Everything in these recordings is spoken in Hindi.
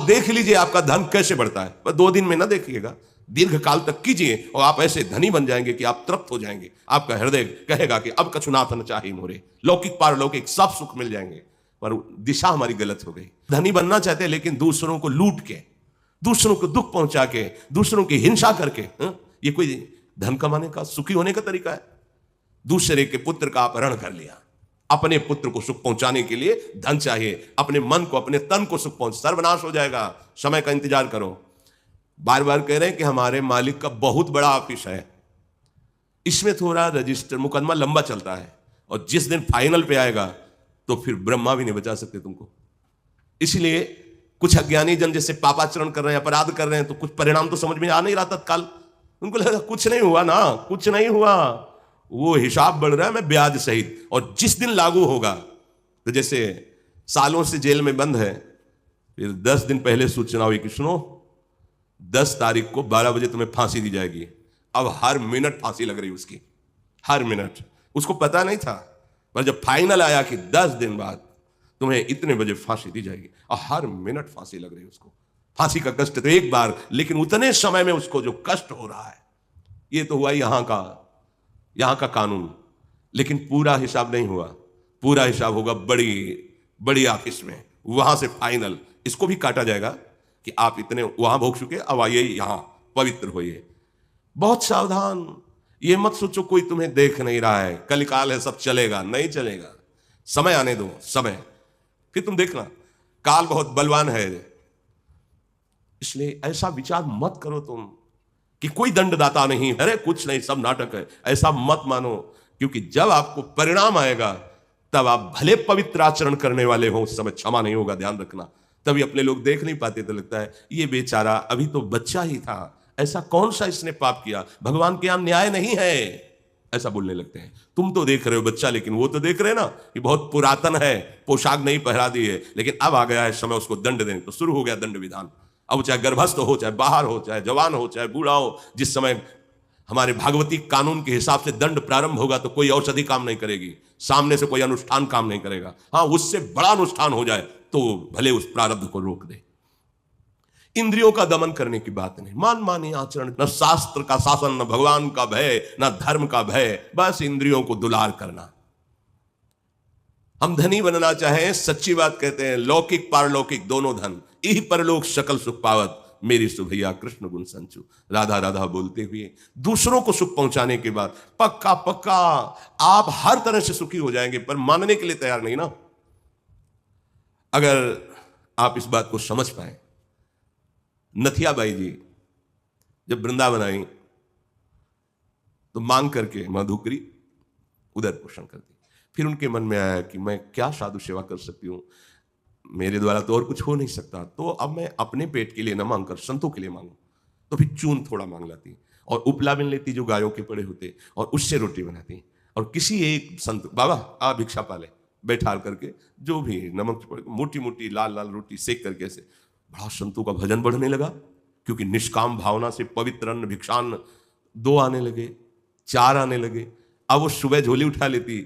देख लीजिए आपका धन कैसे बढ़ता है, पर 2 दिन में ना देखिएगा, दीर्घ काल तक कीजिए और आप ऐसे धनी बन जाएंगे कि आप तृप्त हो जाएंगे। आपका हृदय कहेगा कि अब कछुनाथ न चाहिए मोरे, लौकिक पारलौकिक सब सुख मिल जाएंगे। पर दिशा हमारी गलत हो गई। धनी बनना चाहते हैं लेकिन दूसरों को लूट के, दूसरों को दुख पहुंचा के, दूसरों की हिंसा करके। ये कोई धन कमाने का, सुखी होने का तरीका है? दूसरे के पुत्र का अपहरण कर लिया, अपने पुत्र को सुख पहुंचाने के लिए धन चाहिए, अपने मन को, अपने तन को सुख पहुंच, सर्वनाश हो जाएगा। समय का इंतजार करो। बार बार कह रहे हैं कि हमारे मालिक का बहुत बड़ा ऑफिस है, इसमें थोड़ा रजिस्टर मुकदमा लंबा चलता है, और जिस दिन फाइनल पे आएगा तो फिर ब्रह्मा भी नहीं बचा सकते तुमको। इसलिए कुछ अज्ञानी जन जैसे पापाचरण कर रहे हैं, अपराध कर रहे हैं, तो कुछ परिणाम तो समझ में आ नहीं रहा तत्काल। उनको लगा कुछ नहीं हुआ ना, कुछ नहीं हुआ, वो हिसाब बढ़ रहा है मैं ब्याज सहित। और जिस दिन लागू होगा, तो जैसे सालों से जेल में बंद है, फिर 10 दिन पहले सूचना हुई कि सुनो 10 तारीख को 12 बजे तुम्हें फांसी दी जाएगी। अब हर मिनट फांसी लग रही उसकी, हर मिनट। उसको पता नहीं था, पर जब फाइनल आया कि 10 दिन बाद तुम्हें इतने बजे फांसी दी जाएगी, और हर मिनट फांसी लग रही उसको। फांसी का कष्ट तो एक बार, लेकिन उतने समय में उसको जो कष्ट हो रहा है, ये तो हुआ यहां का कानून। लेकिन पूरा हिसाब नहीं हुआ, पूरा हिसाब होगा बड़ी बड़ी ऑफिस में, वहां से फाइनल। इसको भी काटा जाएगा कि आप इतने वहां भोग चुके, अब आइए यहां पवित्र होइए। बहुत सावधान, ये मत सोचो कोई तुम्हें देख नहीं रहा है, कलिकाल है, सब चलेगा। नहीं चलेगा, समय आने दो, समय, फिर तुम देखना। काल बहुत बलवान है, इसलिए ऐसा विचार मत करो तुम कि कोई दंडदाता नहीं, अरे कुछ नहीं, सब नाटक है, ऐसा मत मानो। क्योंकि जब आपको परिणाम आएगा, तब आप भले पवित्र आचरण करने वाले हो, उस समय क्षमा नहीं होगा, ध्यान रखना। तभी अपने लोग देख नहीं पाते, तो लगता है ये बेचारा अभी तो बच्चा ही था, ऐसा कौन सा इसने पाप किया, भगवान के यहां न्याय नहीं है, ऐसा बोलने लगते हैं। तुम तो देख रहे हो बच्चा, लेकिन वो तो देख रहे हैं ना कि बहुत पुरातन है, पोशाक नहीं पहरा दी है, लेकिन अब आ गया है समय उसको दंड देने। तो शुरू हो गया दंड विधान। अब चाहे गर्भस्थ हो, चाहे बाहर हो, चाहे जवान हो, चाहे बूढ़ा हो, जिस समय हमारे भागवती कानून के हिसाब से दंड प्रारंभ होगा, तो कोई औषधि काम नहीं करेगी, सामने से कोई अनुष्ठान काम नहीं करेगा। हाँ, उससे बड़ा अनुष्ठान हो जाए तो भले उस प्रारब्ध को रोक दे। इंद्रियों का दमन करने की बात नहीं, मानी आचरण, न शास्त्र का शासन, न भगवान का भय, न धर्म का भय, बस इंद्रियों को दुलार करना। हम धनी बनना चाहें, सच्ची बात कहते हैं, लौकिक पारलौकिक दोनों धन, यही परलोक सकल सुख पावत, मेरी सुभैया कृष्ण गुण संचु। राधा राधा बोलते हुए दूसरों को सुख पहुंचाने के बाद पक्का पक्का आप हर तरह से सुखी हो जाएंगे, पर मानने के लिए तैयार नहीं ना। अगर आप इस बात को समझ पाए, नथियाबाई जी जब वृंदावन आई तो मांग करके मधुकरी उदर पोषण करती। फिर उनके मन में आया कि मैं क्या साधु सेवा कर सकती हूँ, मेरे द्वारा तो और कुछ हो नहीं सकता, तो अब मैं अपने पेट के लिए न मांग कर संतों के लिए मांगू। तो फिर चून थोड़ा मांग लाती और उपला बिन लेती जो गायों के पड़े होते, और उससे रोटी बनाती, और किसी एक संत, बाबा आ भिक्षा पाले, बैठा करके जो भी नमक मोटी मोटी लाल लाल रोटी सेक करके ऐसे। बड़ा संतों का भजन बढ़ने लगा, क्योंकि निष्काम भावना से पवित्र अन्न भिक्षान्न 2 आने लगे, 4 आने लगे। अब वो सुबह झोली उठा लेती,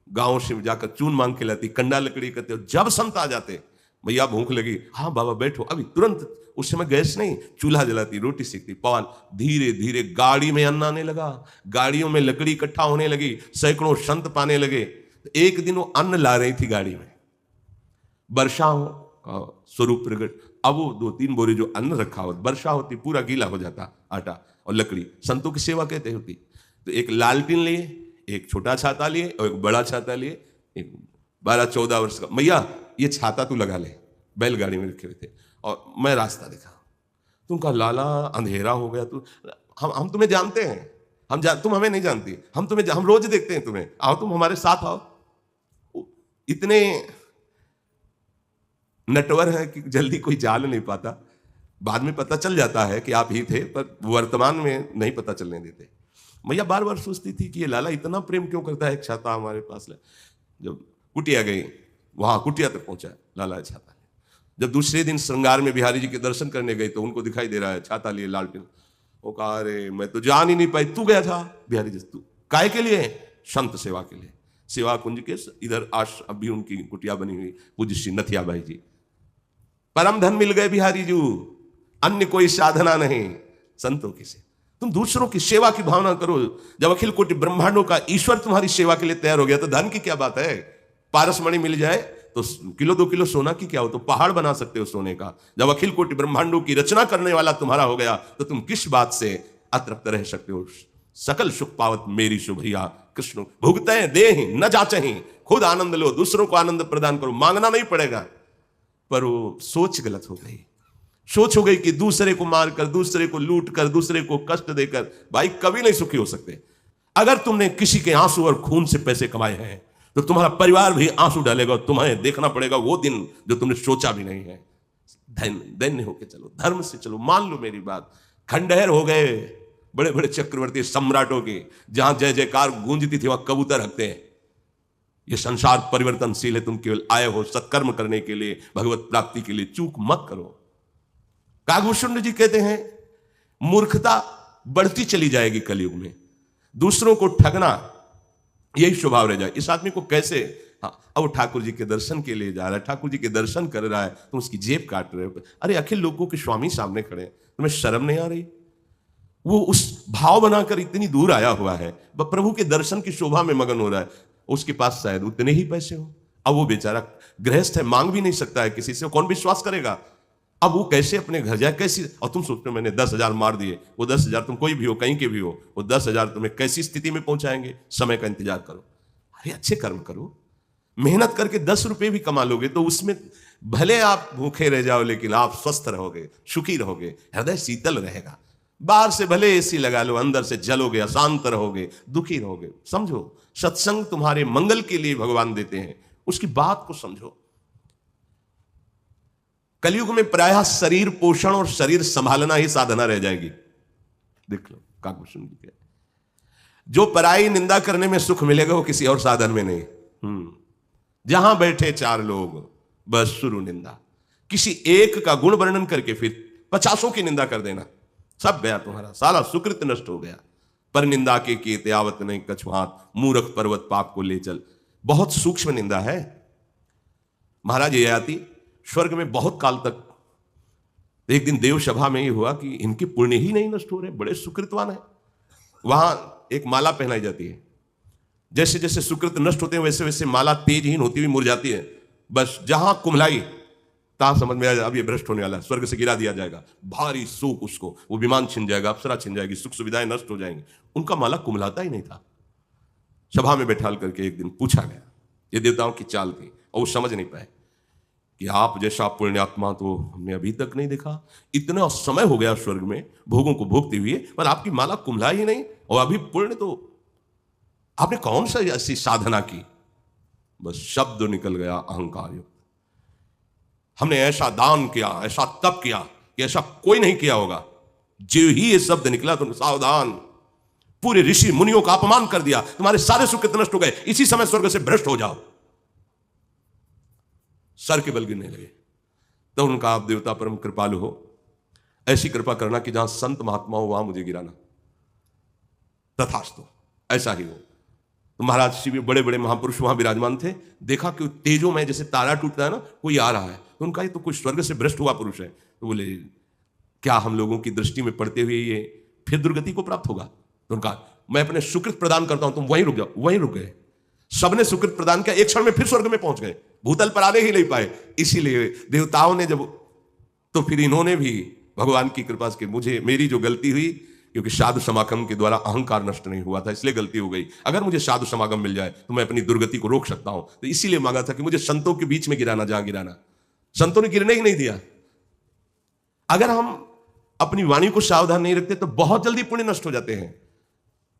गांव से जाकर चून मांग के लाती, कंडा लकड़ी करते। जब संत आ जाते, भैया भूख लगी, हाँ बाबा बैठो, अभी तुरंत। उस समय गैस नहीं, चूल्हा जलाती, रोटी सेकती, पवन। धीरे धीरे गाड़ी में अन्न आने लगा, गाड़ियों में लकड़ी इकट्ठा होने लगी, सैकड़ों संत पाने लगे। एक दिन वो अन्न ला रही थी गाड़ी में, वर्षा हो स्वरूप प्रकट। अब वो 2-3 बोरे जो अन्न रखा हो, वर्षा होती, पूरा गीला हो जाता आटा और लकड़ी। संतों की सेवा कहते होती। तो एक लालटीन लिए, एक छोटा छाता लिए और एक बड़ा छाता लिए। एक 12-14 वर्ष का, मैया ये छाता तू लगा ले, बैलगाड़ी में रखे हुए थे, और मैं रास्ता दिखा। तुम कहा लाला अंधेरा हो गया, तू हम तुम्हें जानते हैं, तुम हमें नहीं जानती, हम रोज देखते हैं तुम्हें, आओ तुम हमारे साथ आओ। इतने नटवर है कि जल्दी कोई जान नहीं पाता, बाद में पता चल जाता है कि आप ही थे, पर वर्तमान में नहीं पता चलने देते। मैया बार बार सोचती थी कि ये लाला इतना प्रेम क्यों करता है, एक छाता हमारे पास ले। जब कुटिया गई, वहां कुटिया तक पहुंचा लाला छाता ले। जब दूसरे दिन श्रृंगार में बिहारी जी के दर्शन करने गई, तो उनको दिखाई दे रहा है छाता लिए लालटेन। वो कहा अरे मैं तो जान ही नहीं पाई, तू गया था बिहारी जी, तू काय के लिए? संत सेवा के लिए। सेवा कुंज के इधर अभी उनकी कुटिया बनी हुई, पूज्य श्री नथियाबाई जी। परम धन मिल गए बिहारी जू, अन्य कोई साधना नहीं संतों की से। तुम दूसरों की सेवा की भावना करो। जब अखिल कोटि ब्रह्मांडों का ईश्वर तुम्हारी सेवा के लिए तैयार हो गया तो धन की क्या बात है। पारस मणि मिल जाए तो किलो 2 किलो सोना की क्या हो, तो पहाड़ बना सकते हो सोने का। जब अखिल कोटि ब्रह्मांडों की रचना करने वाला तुम्हारा हो गया तो तुम किस बात से अतृप्त रह सकते हो। सकल सुख पावत मेरी शुभैया कृष्ण भुगते दे न जाचही, खुद आनंद लो, दूसरों को आनंद प्रदान करो, मांगना नहीं पड़ेगा। पर वो सोच गलत हो गई। सोच हो गई कि दूसरे को मारकर, दूसरे को लूट कर, दूसरे को कष्ट देकर भाई कभी नहीं सुखी हो सकते। अगर तुमने किसी के आंसू और खून से पैसे कमाए हैं तो तुम्हारा परिवार भी आंसू डालेगा, तुम्हें देखना पड़ेगा वो दिन जो तुमने सोचा भी नहीं है। दैन्य होके चलो, धर्म से चलो। मान लो मेरी बात, खंडहर हो गए बड़े बड़े चक्रवर्ती सम्राटों के, जहां जय जयकार गूंजती थी वहां कबूतर रखते हैं। ये संसार परिवर्तनशील है, तुम केवल आए हो सत्कर्म करने के लिए, भगवत प्राप्ति के लिए, चूक मत करो। कागभूषण जी कहते हैं मूर्खता बढ़ती चली जाएगी कलयुग में, दूसरों को ठगना यही स्वभाव रह जाए। इस आदमी को कैसे, हाँ अब वो ठाकुर जी के दर्शन के लिए जा रहा है, ठाकुर जी के दर्शन कर रहा है, तुम उसकी जेब काट रहे हो। अरे अखिल लोगों के स्वामी सामने खड़े हैं, तुम्हें शर्म नहीं आ रही। वो उस भाव बनाकर इतनी दूर आया हुआ है, प्रभु के दर्शन की शोभा में मगन हो रहा है। उसके पास शायद उतने ही पैसे हो। अब वो बेचारा गृहस्थ है, मांग भी नहीं सकता है किसी से, कौन विश्वास करेगा। अब वो कैसे अपने घर जाए, कैसी। और तुम सोचते हो मैंने 10,000 मार दिए, वो 10,000 तुम कोई भी हो, कहीं के भी हो, वो 10,000 तुम्हें कैसी स्थिति में पहुंचाएंगे। समय का इंतजार करो। अरे अच्छे कर्म करो, मेहनत करके 10 रुपए भी कमा लोगे तो उसमें भले आप भूखे रह जाओ लेकिन आप स्वस्थ रहोगे, सुखी रहोगे, हृदय शीतल रहेगा। बाहर से भले एसी लगा लो, अंदर से जलोगे, अशांत रहोगे, दुखी रहोगे। समझो सत्संग तुम्हारे मंगल के लिए भगवान देते हैं, उसकी बात को समझो। कलयुग में प्रायः शरीर पोषण और शरीर संभालना ही साधना रह जाएगी। देख लो कागभूषण जी के, जो पराई निंदा करने में सुख मिलेगा वो किसी और साधन में नहीं। जहां बैठे 4 लोग बस शुरू निंदा, किसी एक का गुण वर्णन करके फिर 50 की निंदा कर देना, सब गया तुम्हारा सारा सुकृत नष्ट हो गया। पर निंदा के कीते आवत नहीं कछुहात, मूर्ख पर्वत पाप को ले चल। बहुत सूक्ष्म निंदा है महाराज। ये आती स्वर्ग में बहुत काल तक, एक दिन देव सभा में ये हुआ कि इनके पुण्य ही नहीं नष्ट हो रहे, बड़े सुकृतवान है। वहां एक माला पहनाई जाती है, जैसे जैसे सुकृत नष्ट होते हैं वैसे वैसे माला तेजहीन होती हुई मुरझाती है। बस जहां कुम्हलाई तहां समझ में आ जाए अब ये भ्रष्ट होने वाला है, स्वर्ग से गिरा दिया जाएगा। भारी शोक उसको, वो विमान छिन जाएगा, अप्सरा छिन जाएगी, सुख सुविधाएं नष्ट हो जाएंगी। उनका माला कुम्हलाता ही नहीं था। सभा में बैठाल करके एक दिन पूछा गया, ये देवताओं की चाल थी, और वो समझ नहीं पाए कि आप जैसा पुण्यात्मा तो हमने अभी तक नहीं देखा। इतना समय हो गया स्वर्ग में भोगों को भोगते हुए, पर आपकी माला कुम्हला ही नहीं, और अभी पुण्य तो आपने कौन सा ऐसी साधना की। बस शब्द निकल गया अहंकार युक्त। हमने ऐसा दान किया, ऐसा तप किया कि ऐसा कोई नहीं किया होगा। जो ही ये शब्द निकला तो सावधान, पूरे ऋषि मुनियों का अपमान कर दिया, तुम्हारे सारे सुख नष्ट हो गए, इसी समय स्वर्ग से भ्रष्ट हो जाओ। सर के बल गिरने लगे। तो उनका आप देवता परम कृपालु हो, ऐसी कृपा करना कि जहां संत महात्मा हो वहां मुझे गिराना, तथास्तु ऐसा ही हो। तो महाराज शिव बड़े बड़े महापुरुष वहां विराजमान थे। देखा कि तेजों में जैसे तारा टूटता है ना, कोई आ रहा है, तो उनका ये तो कोई स्वर्ग से भ्रष्ट हुआ पुरुष है। तो बोले क्या हम लोगों की दृष्टि में पड़ते हुए ये फिर दुर्गति को प्राप्त होगा। तो उनका मैं अपने सुकृत प्रदान करता हूं, तुम वहीं रुक जाओ। वहीं रुक गए, सबने सुकृत प्रदान किया, एक क्षण में फिर स्वर्ग में पहुंच गए, भूतल पर आने ही नहीं पाए। इसीलिए देवताओं ने जब, तो फिर इन्होंने भी भगवान की कृपा से, मुझे मेरी जो गलती हुई, क्योंकि साधु समागम के द्वारा अहंकार नष्ट नहीं हुआ था, इसलिए गलती हो गई। अगर मुझे साधु समागम मिल जाए तो मैं अपनी दुर्गति को रोक सकता हूं। तो इसीलिए मांगा था कि मुझे संतों के बीच में गिराना, जहां गिराना। संतों ने गिरने ही नहीं दिया। अगर हम अपनी वाणी को सावधान नहीं रखते तो बहुत जल्दी पुण्य नष्ट हो जाते हैं।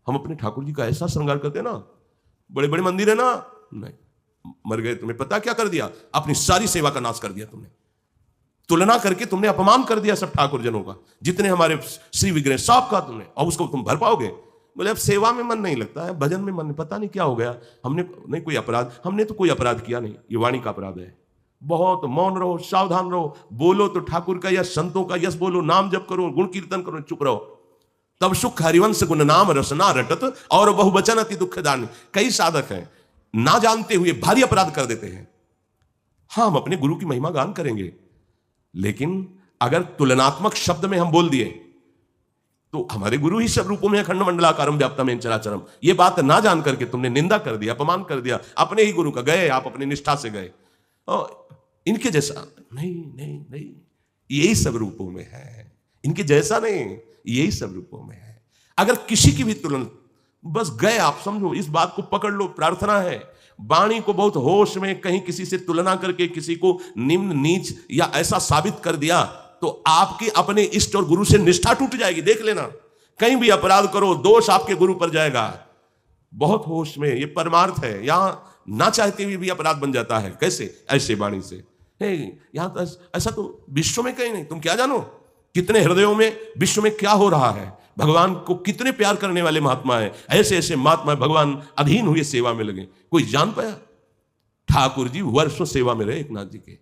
हम अपने ठाकुर जी का ऐसा श्रृंगार करते हैं ना, बड़े बड़े मंदिर है ना, नहीं मर गए, तुम्हें पता क्या कर दिया, अपनी सारी सेवा का नाश कर दिया तुमने। तुलना करके तुमने अपमान कर दिया सब ठाकुर जनों का, जितने हमारे श्री विग्रह सब का तुमने, और उसको तुम भर पाओगे। बोले अब सेवा में मन नहीं लगता है, भजन में मन, पता नहीं क्या हो गया। हमने नहीं कोई अपराध, हमने तो कोई अपराध किया नहीं, ये वाणी का अपराध है। बहुत मौन रहो, सावधान रहो, बोलो तो ठाकुर का यश, संतों का यश बोलो, नाम जप करो, गुण कीर्तन करो, चुप रहो। तब सुख हरिवंश गुण नाम रसना रटत और बहुवचन अति दुखदान। कई साधक हैं ना जानते हुए भारी अपराध कर देते हैं। हाँ हम अपने गुरु की महिमा गान करेंगे, लेकिन अगर तुलनात्मक शब्द में हम बोल दिए तो हमारे गुरु ही सब रूपों में अखंड मंडलाकारम व्याप्तम चराचरम, ये बात ना जान करके तुमने निंदा कर दिया, अपमान कर दिया अपने ही गुरु का। गए आप अपनी निष्ठा से गए और इनके जैसा नहीं नहीं नहीं, यही सब रूपों में है, इनके जैसा नहीं, यही सब रूपों में है। अगर किसी की भी तुलना, बस गए आप, समझो इस बात को पकड़ लो। प्रार्थना है, वाणी को बहुत होश में कहीं किसी से तुलना करके किसी को निम्न नीच या ऐसा साबित कर दिया तो आपकी अपने इष्ट और गुरु से निष्ठा टूट जाएगी। देख लेना, कहीं भी अपराध करो दोष आपके गुरु पर जाएगा। बहुत होश में, ये परमार्थ है। यहां ना चाहते हुए भी अपराध बन जाता है। कैसे? ऐसे वाणी से। यहां तो ऐसा तो विश्व में कहीं नहीं। तुम क्या जानो कितने हृदयों में विश्व में क्या हो रहा है, भगवान को कितने प्यार करने वाले महात्मा है। ऐसे ऐसे महात्मा भगवान अधीन हुए सेवा में लगे। कोई जान पाया? ठाकुर जी वर्षों सेवा में रहे एकनाथ जी के,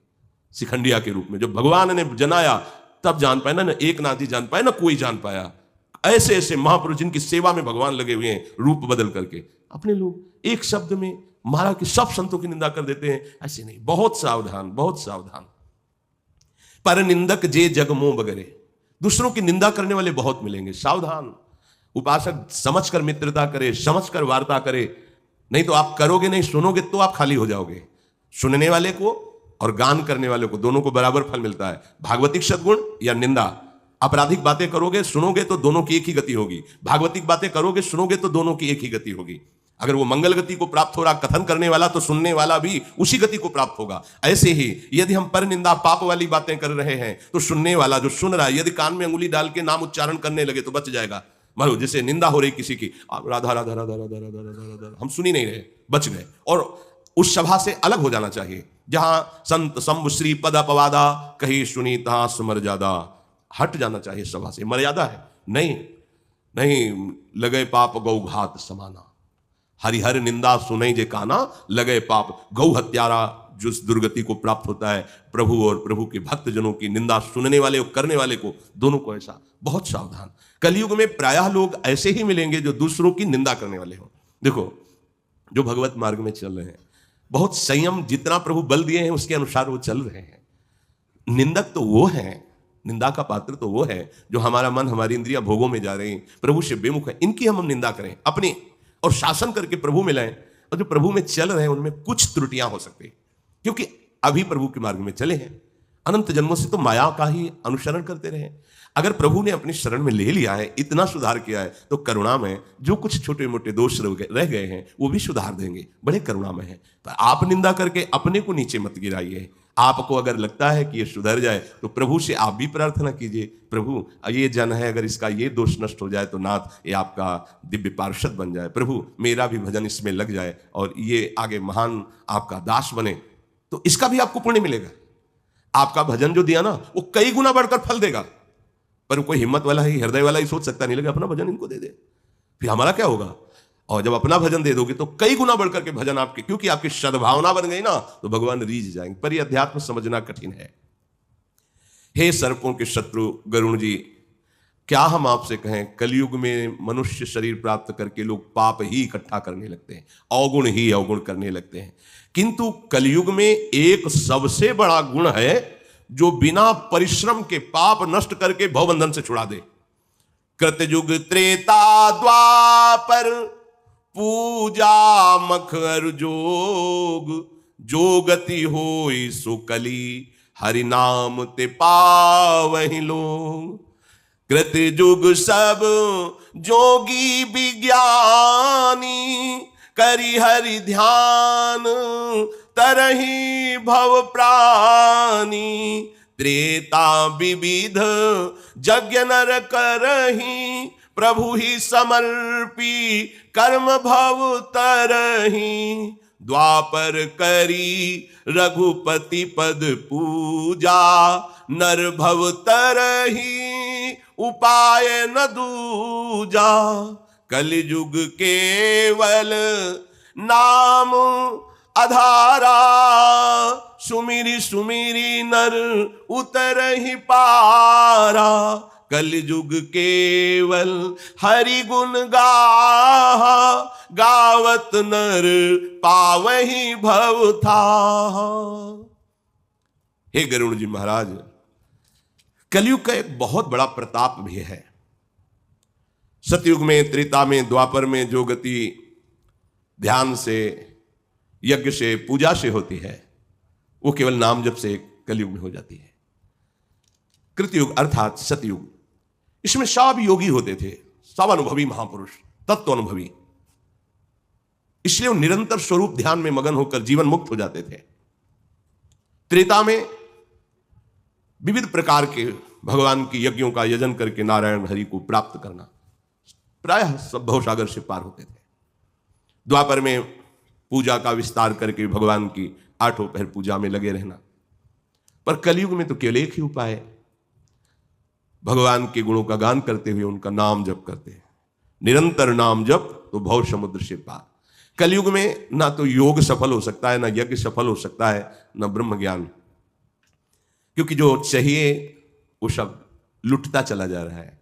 शिखंडिया के रूप में। जब भगवान ने जनाया तब जान पाया ना एकनाथ जी जान पाया, ना कोई जान पाया। ऐसे ऐसे महापुरुष जिनकी सेवा में भगवान लगे हुए हैं रूप बदल करके। अपने लोग एक शब्द में महाराज के सब संतों की निंदा कर देते हैं। ऐसे नहीं, बहुत सावधान, बहुत सावधान। पर निंदक जे जग मोह बगरे, दूसरों की निंदा करने वाले बहुत मिलेंगे, सावधान। उपासक समझकर मित्रता करे, समझकर वार्ता करे, नहीं तो आप करोगे नहीं, सुनोगे तो आप खाली हो जाओगे। सुनने वाले को और गान करने वाले को दोनों को बराबर फल मिलता है। भागवतिक सद्गुण या निंदा। आपराधिक बातें करोगे सुनोगे तो दोनों की एक ही गति होगी, भागवतिक बातें करोगे सुनोगे तो दोनों की एक ही गति होगी। अगर वो मंगल गति को प्राप्त हो रहा कथन करने वाला तो सुनने वाला भी उसी गति को प्राप्त होगा। ऐसे ही यदि हम पर निंदा पाप वाली बातें कर रहे हैं तो सुनने वाला जो सुन रहा है यदि कान में अंगुली डाल के नाम उच्चारण करने लगे तो बच जाएगा। मानो जैसे निंदा हो रही किसी की, राधा राधा राधा राधा राधा राधा राधा, हम सुनी नहीं रहे, बच गए। और उस सभा से अलग हो जाना चाहिए जहां संत शंभु श्री पद अपवादा कहीं सुनी तहां सुमर ज्यादा। हट जाना चाहिए सभा से, मर्यादा है। नहीं नहीं, लगे पाप गौ घात समाना, हरिहर निंदा सुने जे काना, लगे पाप। गौ हत्यारा जो दुर्गति को प्राप्त होता है, प्रभु और प्रभु के भक्त जनों की निंदा सुनने वाले और करने वाले को, दोनों को ऐसा। बहुत सावधान। कलयुग में प्रायः लोग ऐसे ही मिलेंगे जो दूसरों की निंदा करने वाले हों। देखो जो भगवत मार्ग में चल रहे हैं, बहुत संयम, जितना प्रभु बल दिए हैं उसके अनुसार वो चल रहे हैं। निंदक तो वो है, निंदा का पात्र तो वो है जो हमारा मन हमारी इंद्रियां भोगों में जा रही हैं, प्रभु से बेमुख है। इनकी हम निंदा करें अपनी और शासन करके प्रभु में लाएं। और जो प्रभु में चल रहे हैं उनमें कुछ त्रुटियां हो सकती, क्योंकि अभी प्रभु के मार्ग में चले हैं। अनंत जन्मों से तो माया का ही अनुसरण करते रहे। अगर प्रभु ने अपनी शरण में ले लिया है, इतना सुधार किया है, तो करुणा में जो कुछ छोटे मोटे दोष रह गए हैं वो भी सुधार देंगे। बड़े करुणा में है। तो आप निंदा करके अपने को नीचे मत गिराइए। आपको अगर लगता है कि ये सुधर जाए तो प्रभु से आप भी प्रार्थना कीजिए, प्रभु ये जन है अगर इसका ये दोष नष्ट हो जाए तो नाथ ये आपका दिव्य पार्षद बन जाए, प्रभु मेरा भी भजन इसमें लग जाए और ये आगे महान आपका दास बने, तो इसका भी आपको पुण्य मिलेगा। आपका भजन जो दिया ना वो कई गुना बढ़कर फल देगा। पर कोई हिम्मत वाला ही, हृदय वाला ही सोच सकता नहीं, लगे अपना भजन इनको दे दे, फिर हमारा क्या होगा। और जब अपना भजन दे दोगे तो कई गुना बढ़कर के भजन आपके, क्योंकि आपकी सद्भावना बन गई ना, तो भगवान रीझ जाएंगे। पर यह अध्यात्म समझना कठिन है। हे सर्पों के शत्रु गरुण जी, क्या हम आपसे कहें, कलयुग में मनुष्य शरीर प्राप्त करके लोग पाप ही इकट्ठा करने लगते हैं, अवगुण ही अवगुण करने लगते हैं। किंतु कलयुग में एक सबसे बड़ा गुण है जो बिना परिश्रम के पाप नष्ट करके भवबंधन से छुड़ा दे। कृतयुग त्रेता द्वापर पूजा मख अरु जोग, जो गति होई सो कली, हरि नाम ते पावहि लोग। कृतयुग सब जोगी विज्ञानी, करी हरि ध्यान तरहि भव प्राणी। त्रेता विविध यज्ञ नर करहि, प्रभु ही समर्पी कर्म भव तरहि। द्वापर करी रघुपति पद पूजा, नर भव तरहि उपाय न दूजा। कलयुग केवल नाम आधारा, सुमिरी सुमिरी नर उतरहि पारा। कलयुग केवल हरि गुण गाहा, गावत नर पावहि भव था। हे गरुण जी महाराज, कलयुग का एक बहुत बड़ा प्रताप भी है। सतयुग में, त्रेता में, द्वापर में जो गति ध्यान से, यज्ञ से, पूजा से होती है, वो केवल नाम जप से कलयुग में हो जाती है। कृतयुग अर्थात सतयुग, इसमें सब योगी होते थे, सब अनुभवी महापुरुष, तत्व अनुभवी, इसलिए वो निरंतर स्वरूप ध्यान में मगन होकर जीवन मुक्त हो जाते थे। त्रेता में विविध प्रकार के भगवान की यज्ञों का यजन करके नारायण हरि को प्राप्त करना, प्रायः सब भवसागर से पार होते थे। द्वापर में पूजा का विस्तार करके भगवान की 8 पहर पूजा में लगे रहना। पर कलयुग में तो केवल एक ही उपाय है, भगवान के गुणों का गान करते हुए उनका नाम जप करते हैं। निरंतर नाम जप तो भव समुद्र से पार। कलयुग में ना तो योग सफल हो सकता है, ना यज्ञ सफल हो सकता है, ना ब्रह्म ज्ञान, क्योंकि जो चाहिए वो सब लुटता चला जा रहा है।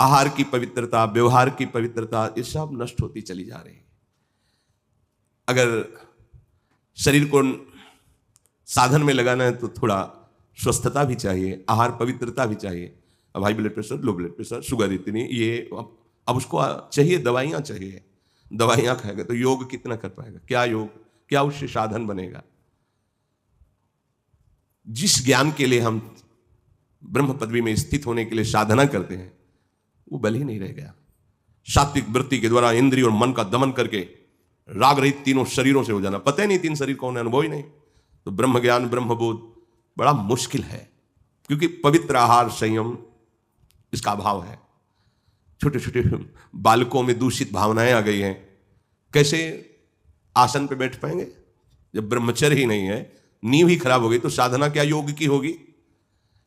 आहार की पवित्रता, व्यवहार की पवित्रता, ये सब नष्ट होती चली जा रही है। अगर शरीर को साधन में लगाना है तो थोड़ा स्वस्थता भी चाहिए, आहार पवित्रता भी चाहिए। अब high blood pressure, low blood pressure, sugar इतनी, ये अब उसको चाहिए, दवाइयाँ चाहिए। दवाइयाँ खाएगा तो योग कितना कर पाएगा? क्या योग, क्या उससे साधन बनेगा? जिस ज्ञान के लिए हम ब्रह्म पदवी में स्थित होने के लिए साधना करते हैं, वो बल ही नहीं रह गया। सात्विक वृत्ति के द्वारा इंद्रिय और मन का दमन करके राग रहित तीनों शरीरों से हो जाना, पता ही नहीं 3 शरीर कौन है, अनुभव ही नहीं, तो ब्रह्म ज्ञान, ब्रह्म बोध बड़ा मुश्किल है, क्योंकि पवित्र आहार, संयम, इसका अभाव है। छोटे छोटे बालकों में दूषित भावनाएं आ गई हैं, कैसे आसन पे बैठ पाएंगे जब ब्रह्मचर्य ही नहीं है, नींव ही खराब हो गई, तो साधना क्या योग की होगी?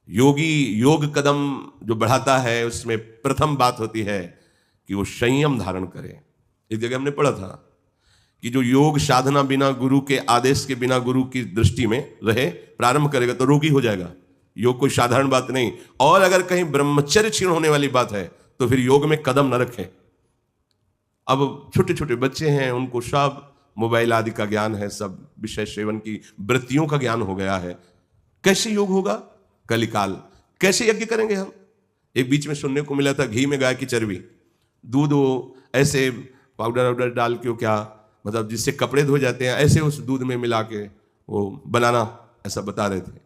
योगी योग कदम जो बढ़ाता है उसमें प्रथम बात होती है कि वो संयम धारण करे। एक जगह हमने पढ़ा था कि जो योग साधना बिना गुरु के आदेश के, बिना गुरु की दृष्टि में रहे प्रारंभ करेगा तो रोगी हो जाएगा। योग कोई साधारण बात नहीं। और अगर कहीं ब्रह्मचर्य क्षीण होने वाली बात है तो फिर योग में कदम न रखें। अब छोटे छोटे बच्चे हैं, उनको सब मोबाइल आदि का ज्ञान है, सब विषय सेवन की वृत्तियों का ज्ञान हो गया है। कैसे योग होगा? कलिकाल। कैसे यज्ञ करेंगे हम? एक बीच में सुनने को मिला था, घी में गाय की चर्बी, दूध वो ऐसे पाउडर वाउडर डाल के, क्या मतलब जिससे कपड़े धो जाते हैं, ऐसे उस दूध में मिला के वो बनाना, ऐसा बता रहे थे।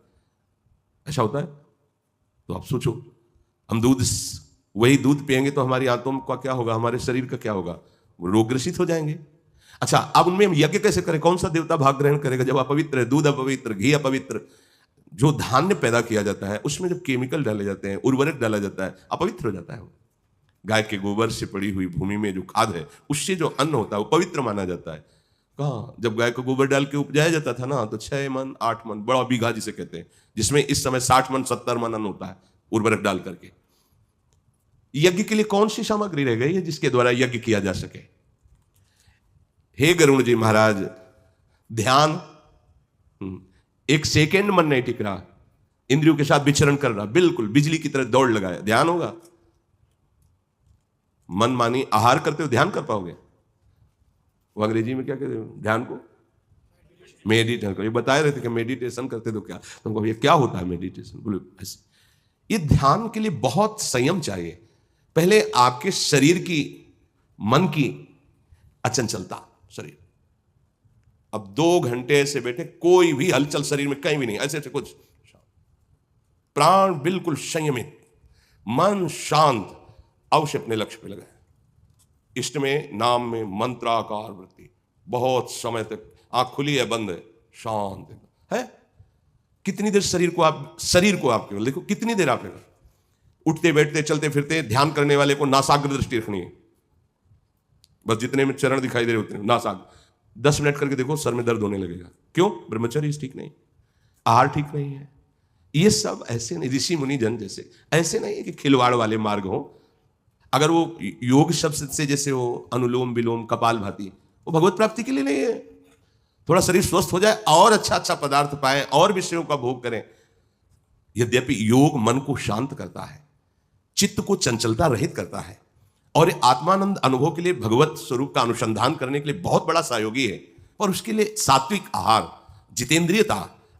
ऐसा होता है? तो आप सोचो, हम वही दूध पिएंगे तो हमारी आंतों का क्या होगा, हमारे शरीर का क्या होगा? वो रोगग्रसित हो जाएंगे। अच्छा, अब उनमें हम यज्ञ कैसे करें? कौन सा देवता भाग ग्रहण करेगा जब अपवित्र है? दूध अपवित्र, घी अपवित्र, जो धान्य पैदा किया जाता है उसमें जब केमिकल डाले जाते हैं, उर्वरक डाला जाता है, अपवित्र हो जाता है वो। गाय के गोबर से पड़ी हुई भूमि में जो खाद है, उससे जो अन्न होता है वो पवित्र माना जाता है। कहाँ? जब गाय को गोबर डाल के उपजाया जाता था ना, तो 6 मन 8 मन, बड़ा बीघा जिसे कहते हैं, जिसमें इस समय 60 मन 70 मन अन्न होता है उर्वरक डाल करके। यज्ञ के लिए कौन सी सामग्री रह गई है जिसके द्वारा यज्ञ किया जा सके? हे गरुण जी महाराज, ध्यान। एक सेकेंड मन नहीं टिक रहा, इंद्रियों के साथ विचरण कर रहा, बिल्कुल बिजली की तरह दौड़ लगाया, ध्यान होगा? मन मानी आहार करते हो ध्यान कर पाओगे? वो अंग्रेजी में क्या कहते हो ध्यान को? मेडिटेशन करो। ये बता रहे थे कि मेडिटेशन करते तो क्या, तुमको ये क्या होता है मेडिटेशन? बोले ऐसे। ये ध्यान के लिए बहुत संयम चाहिए। पहले आपके शरीर की, मन की अचंचलता, शरीर। अब 2 घंटे से बैठे, कोई भी हलचल शरीर में कहीं भी नहीं, ऐसे कुछ, प्राण बिल्कुल संयमित, मन शांत, अवश्य अपने लक्ष्य पे लगाए। इष्ट में, नाम में, मंत्राकार वृत्ति, बहुत समय तक आंख खुली है बंद है, शांत है। कितनी देर शरीर को आप केवल देखो, कितनी देर आप उठते बैठते चलते फिरते ध्यान करने वाले को नासाग्र दृष्टि रखनी है। बस जितने में चरण दिखाई दे रहे उतने नासाग्र। 10 मिनट करके देखो, सर में दर्द होने लगेगा। क्यों? ब्रह्मचर्य ठीक नहीं, आहार ठीक नहीं है। ये सब ऐसे नहीं, ऋषि मुनि जन जैसे ऐसे नहीं है कि खिलवाड़ वाले मार्ग हो। अगर वो योग शब्द से जैसे वो अनुलोम विलोम कपालभाति, वो भगवत प्राप्ति के लिए नहीं है। थोड़ा शरीर स्वस्थ हो जाए और अच्छा पदार्थ पाए और विषयों का भोग करें। यद्यपि योग मन को शांत करता है, चित्त को चंचलता रहित करता है, और आत्मानंद अनुभव के लिए भगवत स्वरूप का अनुसंधान करने के लिए बहुत बड़ा सहयोगी है। और उसके लिए सात्विक आहार, जितेंद्रियता,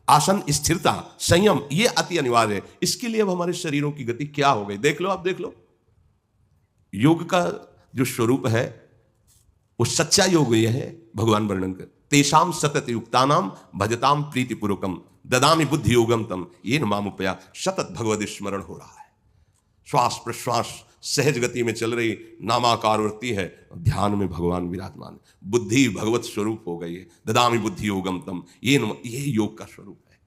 आसन, स्थिरता, संयम, ये अति अनिवार्य है। इसके लिए अब हमारे शरीरों की गति क्या हो गई, देख लो, आप देख लो। योग का जो स्वरूप है वो सच्चा योग यह है, भगवान वर्णन कर, तेषाम सतत युक्तानाम भजताम प्रीतिपूर्वकम ददामि बुद्धि योगम तम ये मामुपया। सतत भगवद स्मरण हो रहा है, श्वास प्रश्वास सहज गति में चल रही, नामाकार वृत्ति है, ध्यान में भगवान विराजमान, बुद्धि भगवत स्वरूप हो गई है। ददामि बुद्धि योगम तम, ये योग का स्वरूप है।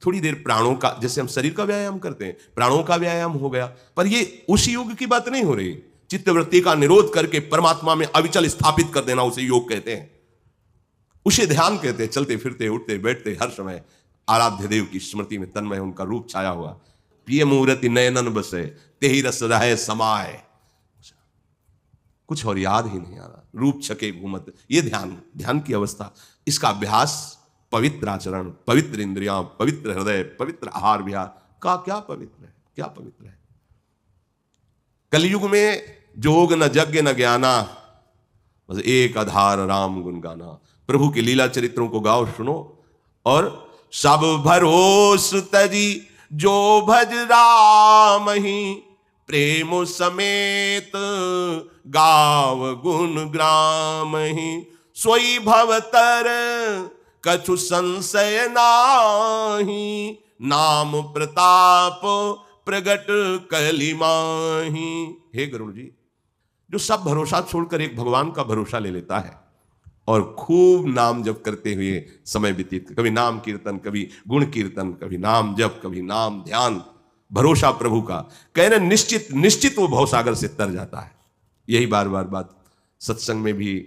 थोड़ी देर प्राणों का, जैसे हम शरीर का व्यायाम करते हैं, प्राणों का व्यायाम हो गया, पर ये उस योग की बात नहीं हो रही। चित्तवृत्ति का निरोध करके परमात्मा में अविचल स्थापित कर देना, उसे योग कहते हैं, उसे ध्यान कहते हैं। चलते फिरते उठते बैठते हर समय आराध्य देव की स्मृति में तन्मय उनका रूप छाया हुआ। प्रिय मूर्ति नयनन बसे तेहि रस रहे समाए, कुछ और याद ही नहीं आ रहा। रूप छके घूमत, ये ध्यान की अवस्था, इसका अभ्यास, पवित्र आचरण, पवित्र इंद्रियां, पवित्र हृदय, पवित्र आहार विहार का क्या पवित्र है, क्या पवित्र है। कलयुग में जोग न यज्ञ न ज्ञाना, बस एक आधार राम गुण गाना। प्रभु के लीला चरित्रों को गाओ, सुनो, और सब भरोस तजी जो भज राम ही, प्रेम समेत गाव गुण ग्राम ही। सोई भवतर कछु संशय नाही, नाम प्रताप प्रगट कली माही। हे गुरु जी, जो सब भरोसा छोड़कर एक भगवान का भरोसा ले लेता है और खूब नाम जप करते हुए समय व्यतीत, कभी नाम कीर्तन, कभी गुण कीर्तन, कभी नाम जप, कभी नाम ध्यान, भरोसा प्रभु का, कहना निश्चित निश्चित वो भवसागर से तर जाता है। यही बार बार बात सत्संग में भी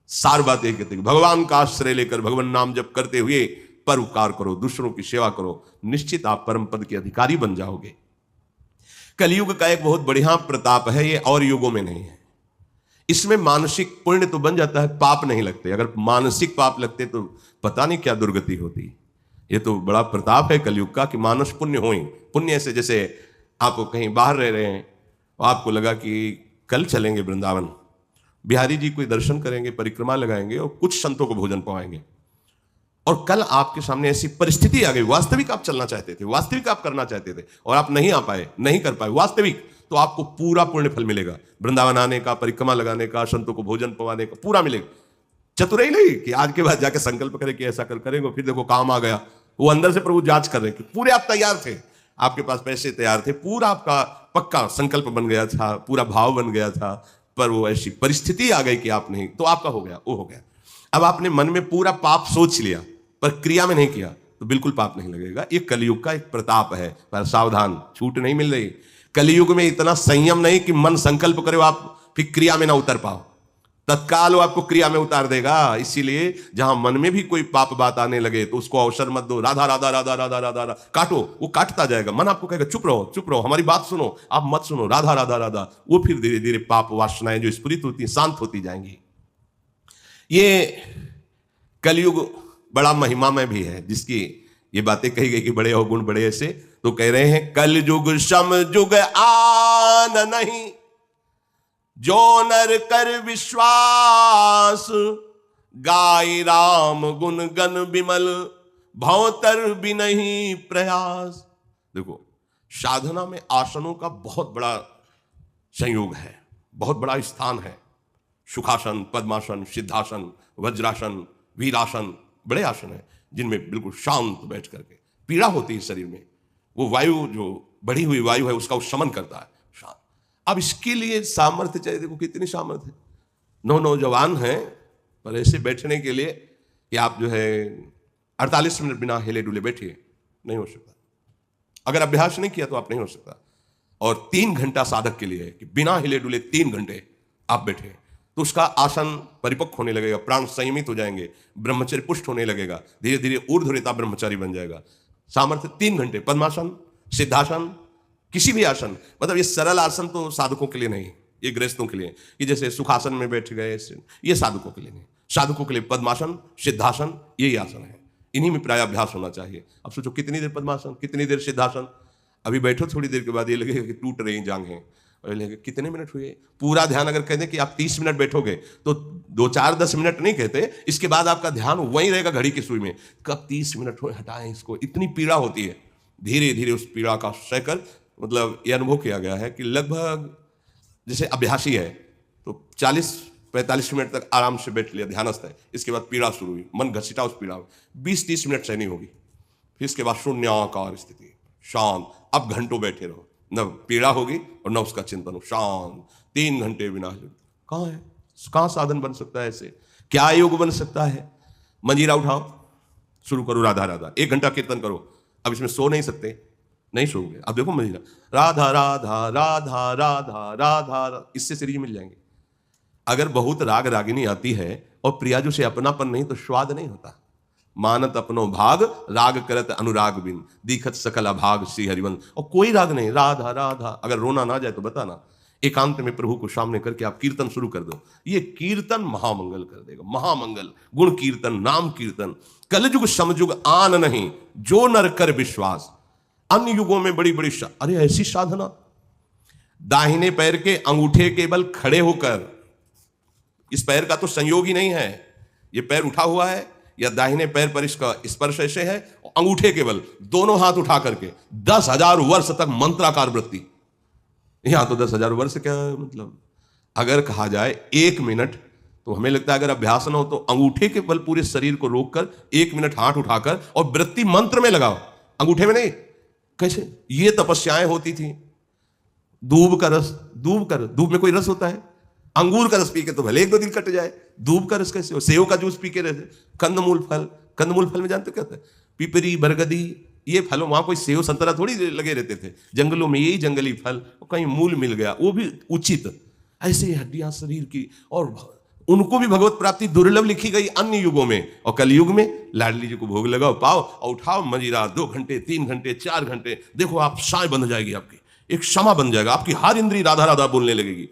सार बात एक कहते हैं, भगवान का आश्रय लेकर भगवान नाम जप करते हुए परोपकार करो, दूसरों की सेवा करो, निश्चित आप परम पद के अधिकारी बन जाओगे। कलयुग का एक बहुत बढ़िया प्रताप है, ये और युगों में नहीं है। इसमें मानसिक पुण्य तो बन जाता है, पाप नहीं लगते। अगर मानसिक पाप लगते तो पता नहीं क्या दुर्गति होती। ये तो बड़ा प्रताप है कलयुग का कि मानस पुण्य हो। पुण्य से, जैसे आप कहीं बाहर रह रहे हैं, आपको लगा कि कल चलेंगे वृंदावन, बिहारी जी कोई दर्शन करेंगे, परिक्रमा लगाएंगे और कुछ संतों को भोजन पाएंगे, और कल आपके सामने ऐसी परिस्थिति आ गई, वास्तविक आप चलना चाहते थे, वास्तविक आप करना चाहते थे और आप नहीं आ पाए, नहीं कर पाए वास्तविक, तो आपको पूरा पुण्य फल मिलेगा। वृंदावन आने का, परिक्रमा लगाने का, संतों को भोजन पवाने का पूरा मिलेगा। चतुराई नहीं कि आज के बाद जाके संकल्प करें कि ऐसा करेंगे, फिर देखो काम आ गया। वो अंदर से प्रभु जांच कर रहे हैं कि पूरे आप तैयार थे, आपके पास पैसे तैयार थे, पूरा आपका पक्का संकल्प बन गया था, पूरा भाव बन गया था, पर वो ऐसी परिस्थिति आ गई कि आप नहीं, तो आपका हो गया, वो हो गया। अब आपने मन में पूरा पाप सोच लिया पर क्रिया में नहीं किया तो बिल्कुल पाप नहीं लगेगा। ये कलयुग का एक प्रताप है, पर सावधान, छूट नहीं मिल रही। कलयुग में इतना संयम नहीं कि मन संकल्प करे आप फिर क्रिया में ना उतर पाओ, तत्काल वो आपको क्रिया में उतार देगा। इसीलिए जहां मन में भी कोई पाप बात आने लगे तो उसको अवसर मत दो। राधा राधा राधा राधा राधा राधा काटो, वो काटता जाएगा। मन आपको कहेगा चुप रहो, चुप रहो, हमारी बात सुनो, आप मत सुनो, राधा राधा राधा। वो फिर धीरे धीरे पाप वासनाएं जो स्फुरित होती हैं शांत होती जाएंगी। ये कलयुग बड़ा महिमामय भी है, जिसकी ये बातें कही गई कि बड़े अवगुण बड़े ऐसे, तो कह रहे हैं कल युग सम युग आन नहीं, जो नर कर विश्वास, गाय राम गुण गण विमल, भवतर भी नहीं प्रयास। देखो, साधना में आसनों का बहुत बड़ा संयोग है, बहुत बड़ा स्थान है। सुखासन, पद्मासन, सिद्धासन, वज्रासन, वीरासन, बड़े आसन हैं जिनमें बिल्कुल शांत बैठ करके, पीड़ा होती है शरीर में, वो वायु जो बढ़ी हुई वायु है उसका वो शमन करता है शांत। अब इसके लिए सामर्थ्य चाहिए। देखो कितनी सामर्थ्य, नौजवान हैं, पर ऐसे बैठने के लिए कि आप जो है 48 मिनट बिना हिले डुले बैठिए, नहीं हो सकता। अगर अभ्यास नहीं किया तो आप नहीं हो सकता। और 3 घंटा साधक के लिए है कि बिना हिले डुले 3 घंटे आप बैठे, तो उसका आसन परिपक्व होने लगेगा, प्राण संयमित हो जाएंगे, ब्रह्मचर्य पुष्ट होने लगेगा, धीरे धीरे ऊर्ध्वरेता ब्रह्मचारी बन जाएगा। सामर्थ्य 3 घंटे, पद्मासन, सिद्धासन, किसी भी आसन, मतलब ये सरल आसन तो साधकों के लिए नहीं, ये गृहस्थों के लिए, कि जैसे सुखासन में बैठ गए, ये साधकों के लिए नहीं। साधकों के लिए पद्मासन, सिद्धासन, यही आसन है, इन्हीं में प्रायाभ्यास होना चाहिए। अब सोचो कितनी देर पद्मासन, कितनी देर सिद्धासन, अभी बैठो, थोड़ी देर के बाद ये लगेगा कि टूट रही जांघें, बोले कितने मिनट हुए? पूरा ध्यान अगर कहते कि आप 30 मिनट बैठोगे तो 2-4-10 मिनट नहीं कहते, इसके बाद आपका ध्यान वहीं रहेगा घड़ी की सुई में, कब 30 मिनट हुए, हटाएं इसको। इतनी पीड़ा होती है, धीरे धीरे उस पीड़ा का सहकर, मतलब ये अनुभव किया गया है कि लगभग जैसे अभ्यासी है तो 40-45 मिनट तक आराम से बैठ लिया, ध्यानस्थ है, इसके बाद पीड़ा शुरू हुई, मन घसीटा उस पीड़ा में, 20-30 मिनट सहनी होगी, फिर इसके बाद शून्याकार स्थिति, शांत, अब घंटों बैठे रहो, न पीड़ा होगी और न उसका चिंतन हो, शांत, 3 घंटे बिना हिल। कहाँ है, कहाँ साधन बन सकता है ऐसे? क्या योग बन सकता है? मंजीरा उठाओ, शुरू करो राधा राधा, 1 घंटा कीर्तन करो। अब इसमें सो नहीं सकते, नहीं सोओगे। अब देखो मंजीरा, राधा राधा राधा राधा राधा, इससे सीरीज मिल जाएंगे। अगर बहुत राग रागिनी आती है और प्रियाजू से अपनापन नहीं तो स्वाद नहीं होता। मानत अपनो भाग, राग करत अनुराग बिन, दीखत सकल अभाग श्री हरिवंश। और कोई राग नहीं, राधा राधा। अगर रोना ना जाए तो बताना, एकांत में प्रभु को सामने करके आप कीर्तन शुरू कर दो, ये कीर्तन महामंगल कर देगा। महामंगल, गुण कीर्तन, नाम कीर्तन। कलयुग समयुग आन नहीं, जो नर कर विश्वास। अन्य युगों में बड़ी बड़ी अरे ऐसी साधना, दाहिने पैर के अंगूठे के बल खड़े होकर, इस पैर का तो संयोग ही नहीं है, ये पैर उठा हुआ है या दाहिने पैर पर इसका स्पर्श ऐसे है, अंगूठे के बल दोनों हाथ उठा करके 10,000 वर्ष तक मंत्राकार वृत्ति। यहां तो 10,000 वर्ष क्या मतलब, अगर कहा जाए 1 मिनट, तो हमें लगता है अगर अभ्यास ना हो तो अंगूठे के बल पूरे शरीर को रोककर 1 मिनट हाथ उठाकर और वृत्ति मंत्र में लगाओ, अंगूठे में नहीं। कैसे ये तपस्याएं होती थी? दूब का रस, दूब में कोई रस होता है? अंगूर का रस पी के तो भले 1-2 दिन कट जाए, दूब का रस कैसे हो? सेव का जूस पी के रहते। कंदमूल फल में जानते क्या होता है? पिपरी, बरगदी, ये फलों, वहां कोई सेव संतरा थोड़ी लगे रहते थे, जंगलों में यही जंगली फल, कहीं मूल मिल गया वो भी उचित। ऐसे हड्डियां शरीर की, और उनको भी भगवत प्राप्ति दुर्लभ लिखी गई अन्य युगों में, और कलयुग में लाडली जी को भोग लगाओ, पाओ और उठाओ मंजीरा, 2 घंटे 3 घंटे 4 घंटे, देखो आप साय बन जाएगी, आपकी एक क्षमा बन जाएगा, आपकी हर इंद्री राधा राधा बोलने लगेगी।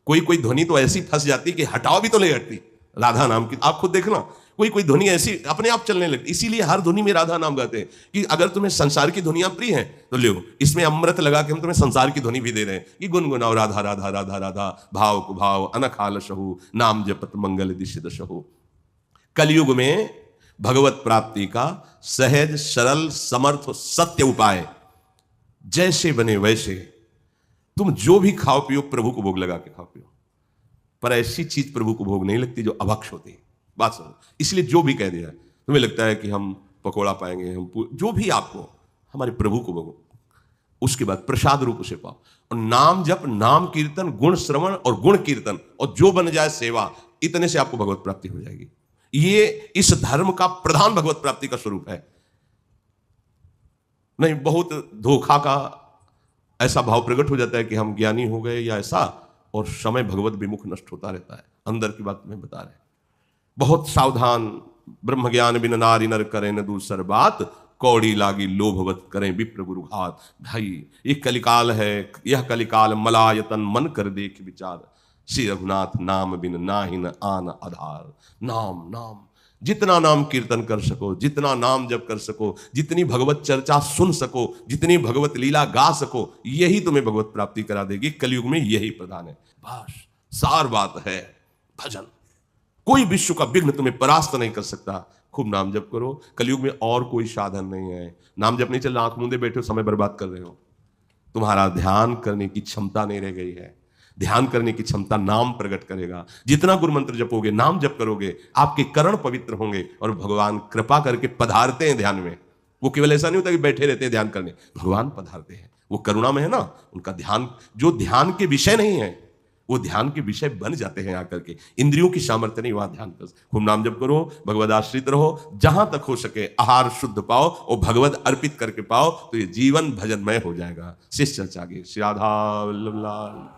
कोई ध्वनि तो ऐसी फंस जाती कि हटाओ भी तो नहीं हटती राधा नाम की। आप खुद देखना, कोई ध्वनि ऐसी अपने आप चलने लगती। इसीलिए हर ध्वनि में राधा नाम गाते हैं कि अगर तुम्हें संसार की ध्वनियां प्रिय हैं तो लो, इसमें अमृत लगा के हम तुम्हें संसार की ध्वनि भी दे रहे हैं कि गुनगुनाओ राधा राधा राधा राधा, भाव को भाव अनखाल सहु, नाम जपत मंगल दिशित सहु। कलयुग में भगवत प्राप्ति का सहज, सरल, समर्थ, सत्य उपाय, जैसे बने वैसे तुम जो भी खाओ पियो, प्रभु को भोग लगा के खाओ पियो, पर ऐसी चीज प्रभु को भोग नहीं लगती जो अभक्ष होती है। बात समझो। इसलिए जो भी कह दिया, तुम्हें लगता है कि हम पकोड़ा पाएंगे, हम जो भी आपको, हमारे प्रभु को भोगो, उसके बाद प्रसाद रूप से पाओ। और नाम जप, नाम कीर्तन, गुण श्रवण और गुण कीर्तन, और जो बन जाए सेवा, इतने से आपको भगवत प्राप्ति हो जाएगी। ये इस धर्म का प्रधान भगवत प्राप्ति का स्वरूप है। नहीं, बहुत धोखा का ऐसा भाव प्रकट हो जाता है कि हम ज्ञानी हो गए या ऐसा, और समय भगवत विमुख नष्ट होता रहता है। अंदर की बात में बता रहे, बहुत सावधान। ब्रह्म ज्ञान बिन नारी नर करें न दूसर बात, कौड़ी लागी लोभवत करें विप्र गुरु घात। भाई ये कलिकाल है, यह कलिकाल मलायतन, मन कर देख विचार, श्री रघुनाथ नाम बिन नाहिन आन आधार। नाम नाम, जितना नाम कीर्तन कर सको, जितना नाम जप कर सको, जितनी भगवत चर्चा सुन सको, जितनी भगवत लीला गा सको, यही तुम्हें भगवत प्राप्ति करा देगी। कलयुग में यही प्रधान है। बस सार बात है भजन। कोई विश्व का विघ्न तुम्हें परास्त नहीं कर सकता। खूब नाम जप करो। कलयुग में और कोई साधन नहीं है। नाम जप नहीं चल रहा, आंख मूंदे बैठे हो, समय बर्बाद कर रहे हो। तुम्हारा ध्यान करने की क्षमता नहीं रह गई है। ध्यान करने की क्षमता नाम प्रकट करेगा। जितना गुरु मंत्र जपोगे, नाम जप करोगे, आपके करण पवित्र होंगे और भगवान कृपा करके पधारते हैं ध्यान में। वो केवल ऐसा नहीं होता कि बैठे रहते हैं ध्यान करने, भगवान पधारते हैं। वो करुणा में है ना, उनका ध्यान, जो ध्यान के विषय नहीं है वो ध्यान के विषय बन जाते हैं आकर के। इंद्रियों की सामर्थ्य नहीं, वहां ध्यान कर। खूब नाम जप करो, भगवद आश्रित रहो, जहां तक हो सके आहार शुद्ध पाओ और भगवद अर्पित करके पाओ, तो ये जीवन भजनमय हो जाएगा। शिष्य चर्चा आगे। श्री राधा वल्लभ लाल।